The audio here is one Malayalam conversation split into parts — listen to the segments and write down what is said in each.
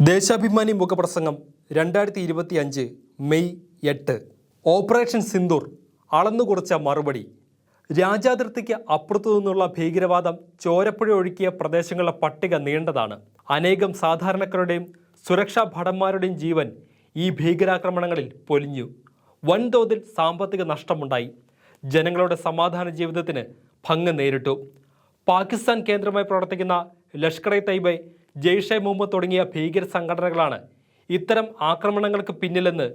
ദേശാഭിമാനി മുഖപ്രസംഗം 2025 മെയ് 8. ഓപ്പറേഷൻ സിന്ദൂർ അളന്നുകുറിച്ച മറുപടി. രാജ്യാതിർത്തിക്ക് അപ്പുറത്തു നിന്നുള്ള ഭീകരവാദം ചോരപ്പുഴ ഒഴുക്കിയ പ്രദേശങ്ങളുടെ പട്ടിക നീണ്ടതാണ്. അനേകം സാധാരണക്കാരുടെയും സുരക്ഷാ ഭടന്മാരുടെയും ജീവൻ ഈ ഭീകരാക്രമണങ്ങളിൽ പൊലിഞ്ഞു. വൻതോതിൽ സാമ്പത്തിക നഷ്ടമുണ്ടായി. ജനങ്ങളുടെ സമാധാന ജീവിതത്തിന് ഭംഗം നേരിട്ടു. പാകിസ്ഥാൻ കേന്ദ്രമായി പ്രവർത്തിക്കുന്ന ലഷ്കർ-ഇ-തയ്യിബ, ജെയ്ഷെ-മുഹമ്മദ് തുടങ്ങിയ ഭീകര സംഘടനകളാണ് ഇത്തരം ആക്രമണങ്ങൾക്ക് പിന്നിലെന്ന്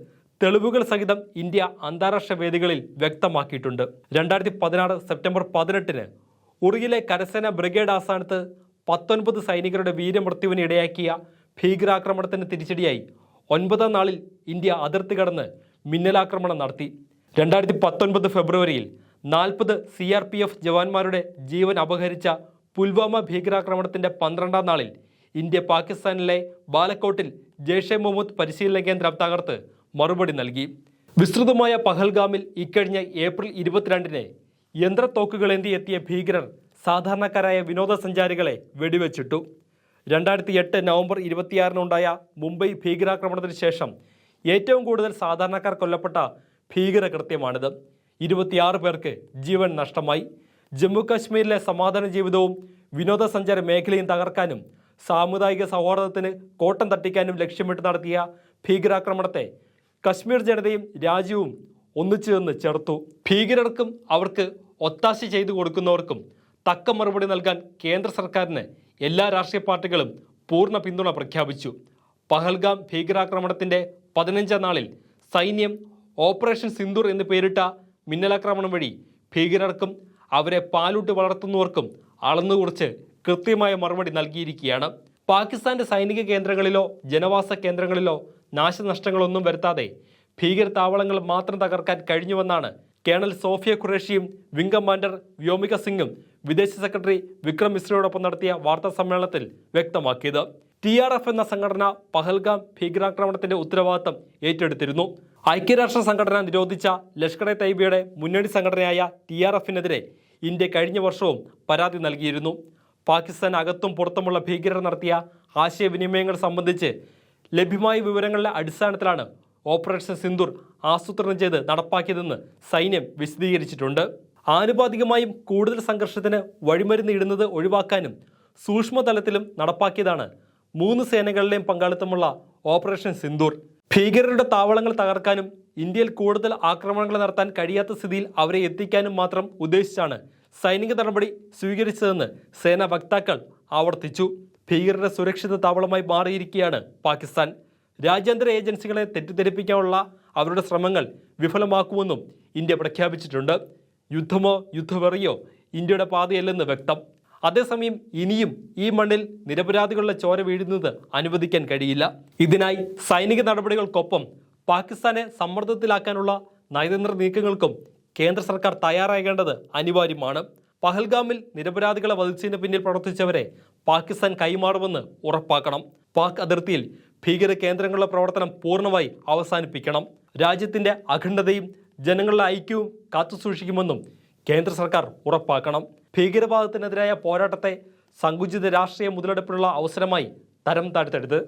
തെളിവുകൾ സഹിതം ഇന്ത്യ അന്താരാഷ്ട്ര വേദികളിൽ വ്യക്തമാക്കിയിട്ടുണ്ട്. 2016 സെപ്റ്റംബർ 18 ഉറിയിലെ കരസേന ബ്രിഗേഡ് ആസ്ഥാനത്ത് 19 സൈനികരുടെ വീരമൃത്യുവിന് ഇടയാക്കിയ ഭീകരാക്രമണത്തിന് തിരിച്ചടിയായി 9ാം നാളിൽ ഇന്ത്യ അതിർത്തി കടന്ന് മിന്നലാക്രമണം നടത്തി. 2019 ഫെബ്രുവരിയിൽ 40 CRPF ജവാന്മാരുടെ ജീവൻ അപഹരിച്ച പുൽവാമ ഭീകരാക്രമണത്തിന്റെ 12ാം നാളിൽ ഇന്ത്യ പാകിസ്ഥാനിലെ ബാലക്കോട്ടിൽ ജെയ്ഷെ-മുഹമ്മദ് പരിശീലന കേന്ദ്രം തകർത്ത് മറുപടി നൽകി. വിസ്തൃതമായ പഹൽഗാമിൽ ഇക്കഴിഞ്ഞ ഏപ്രിൽ 22 യന്ത്രത്തോക്കുകളേന്തി എത്തിയ ഭീകരർ സാധാരണക്കാരായ വിനോദസഞ്ചാരികളെ വെടിവെച്ചിട്ടു. 2008 നവംബർ 26 ഉണ്ടായ മുംബൈ ഭീകരാക്രമണത്തിന് ശേഷം ഏറ്റവും കൂടുതൽ സാധാരണക്കാർ കൊല്ലപ്പെട്ട ഭീകരകൃത്യമാണിത്. 26 പേർക്ക് ജീവൻ നഷ്ടമായി. ജമ്മു കാശ്മീരിലെ സമാധാന ജീവിതവും വിനോദസഞ്ചാര മേഖലയും തകർക്കാനും സാമുദായിക സൗഹാർദ്ദത്തിന് കോട്ടം തട്ടിക്കാനും ലക്ഷ്യമിട്ട് നടത്തിയ ഭീകരാക്രമണത്തെ കശ്മീർ ജനതയും രാജ്യവും ഒന്നിച്ചു നിന്ന് ചെറുത്തു. ഭീകരർക്കും അവർക്ക് ഒത്താശ ചെയ്തു കൊടുക്കുന്നവർക്കും തക്ക മറുപടി നൽകാൻ കേന്ദ്ര സർക്കാരിന് എല്ലാ രാഷ്ട്രീയ പാർട്ടികളും പൂർണ്ണ പിന്തുണ പ്രഖ്യാപിച്ചു. പഹൽഗാം ഭീകരാക്രമണത്തിന്റെ 15ാം നാളിൽ സൈന്യം ഓപ്പറേഷൻ സിന്ദൂർ എന്ന് പേരിട്ട മിന്നലാക്രമണം വഴി ഭീകരർക്കും അവരെ പാലൂട്ടി വളർത്തുന്നവർക്കും അളന്നുകുറിച്ച് കൃത്യമായ മറുപടി നൽകിയിരിക്കുകയാണ്. പാകിസ്ഥാന്റെ സൈനിക കേന്ദ്രങ്ങളിലോ ജനവാസ കേന്ദ്രങ്ങളിലോ നാശനഷ്ടങ്ങളൊന്നും വരുത്താതെ ഭീകര താവളങ്ങൾ മാത്രം തകർക്കാൻ കഴിഞ്ഞുവെന്നാണ് കേണൽ സോഫിയ ഖുറേഷിയും വിംഗ് കമാൻഡർ വ്യോമിക സിംഗും വിദേശ സെക്രട്ടറി വിക്രം മിശ്രയോടൊപ്പം നടത്തിയ വാർത്താ സമ്മേളനത്തിൽ വ്യക്തമാക്കിയത്. TRF എന്ന സംഘടന പഹൽഗാം ഭീകരാക്രമണത്തിന്റെ ഉത്തരവാദിത്തം ഏറ്റെടുത്തിരുന്നു. ഐക്യരാഷ്ട്ര സംഘടന നിരോധിച്ച ലഷ്കർ-ഇ-തയ്യിബയുടെ മുന്നണി സംഘടനയായ TRFനെതിരെ ഇന്ത്യ കഴിഞ്ഞ വർഷവും പരാതി നൽകിയിരുന്നു. പാകിസ്ഥാൻ അകത്തും പുറത്തുമുള്ള ഭീകരർ നടത്തിയ ആശയവിനിമയങ്ങൾ സംബന്ധിച്ച് ലഭ്യമായ വിവരങ്ങളുടെ അടിസ്ഥാനത്തിലാണ് ഓപ്പറേഷൻ സിന്ദൂർ ആസൂത്രണം ചെയ്ത് നടപ്പാക്കിയതെന്ന് സൈന്യം വിശദീകരിച്ചിട്ടുണ്ട്. ആനുപാതികമായും കൂടുതൽ സംഘർഷത്തിന് വഴിമരുന്ന് ഇടുന്നത് ഒഴിവാക്കാനും സൂക്ഷ്മതലത്തിലും നടപ്പാക്കിയതാണ് 3 സേനകളിലെയും പങ്കാളിത്തമുള്ള ഓപ്പറേഷൻ സിന്ദൂർ. ഭീകരരുടെ താവളങ്ങൾ തകർക്കാനും ഇന്ത്യയിൽ കൂടുതൽ ആക്രമണങ്ങൾ നടത്താൻ കഴിയാത്ത സ്ഥിതിയിൽ അവരെ എത്തിക്കാനും മാത്രം ഉദ്ദേശിച്ചാണ് സൈനിക നടപടി സ്വീകരിച്ചതെന്ന് സേനാ വക്താക്കൾ ആവർത്തിച്ചു. ഭീകരരുടെ സുരക്ഷിത താവളമായി മാറിയിരിക്കുകയാണ് പാകിസ്ഥാൻ. രാജ്യാന്തര ഏജൻസികളെ തെറ്റിദ്ധരിപ്പിക്കാനുള്ള അവരുടെ ശ്രമങ്ങൾ വിഫലമാക്കുമെന്നും ഇന്ത്യ പ്രഖ്യാപിച്ചിട്ടുണ്ട്. യുദ്ധമോ യുദ്ധവെറിയോ ഇന്ത്യയുടെ പാതയല്ലെന്ന് വ്യക്തം. അതേസമയം ഇനിയും ഈ മണ്ണിൽ നിരപരാധികളുടെ ചോര വീഴുന്നത് അനുവദിക്കാൻ കഴിയില്ല. ഇതിനായി സൈനിക നടപടികൾക്കൊപ്പം പാകിസ്ഥാനെ സമ്മർദ്ദത്തിലാക്കാനുള്ള നയതന്ത്ര നീക്കങ്ങൾക്കും കേന്ദ്ര സർക്കാർ തയ്യാറാകേണ്ടത് അനിവാര്യമാണ്. പഹൽഗാമിൽ നിരപരാധികളെ വധിച്ചതിന് പിന്നിൽ പ്രവർത്തിച്ചവരെ പാകിസ്ഥാൻ കൈമാറുമെന്ന് ഉറപ്പാക്കണം. പാക് അതിർത്തിയിൽ ഭീകര കേന്ദ്രങ്ങളുടെ പ്രവർത്തനം പൂർണ്ണമായി അവസാനിപ്പിക്കണം. രാജ്യത്തിന്റെ അഖണ്ഡതയും ജനങ്ങളുടെ ഐക്യവും കാത്തുസൂക്ഷിക്കുമെന്നും കേന്ദ്ര സർക്കാർ ഉറപ്പാക്കണം. ഭീകരവാദത്തിനെതിരായ പോരാട്ടത്തെ സങ്കുചിത രാഷ്ട്രീയ മുതലെടുപ്പിനുള്ള അവസരമായി തരം താഴ്ത്തരുത്.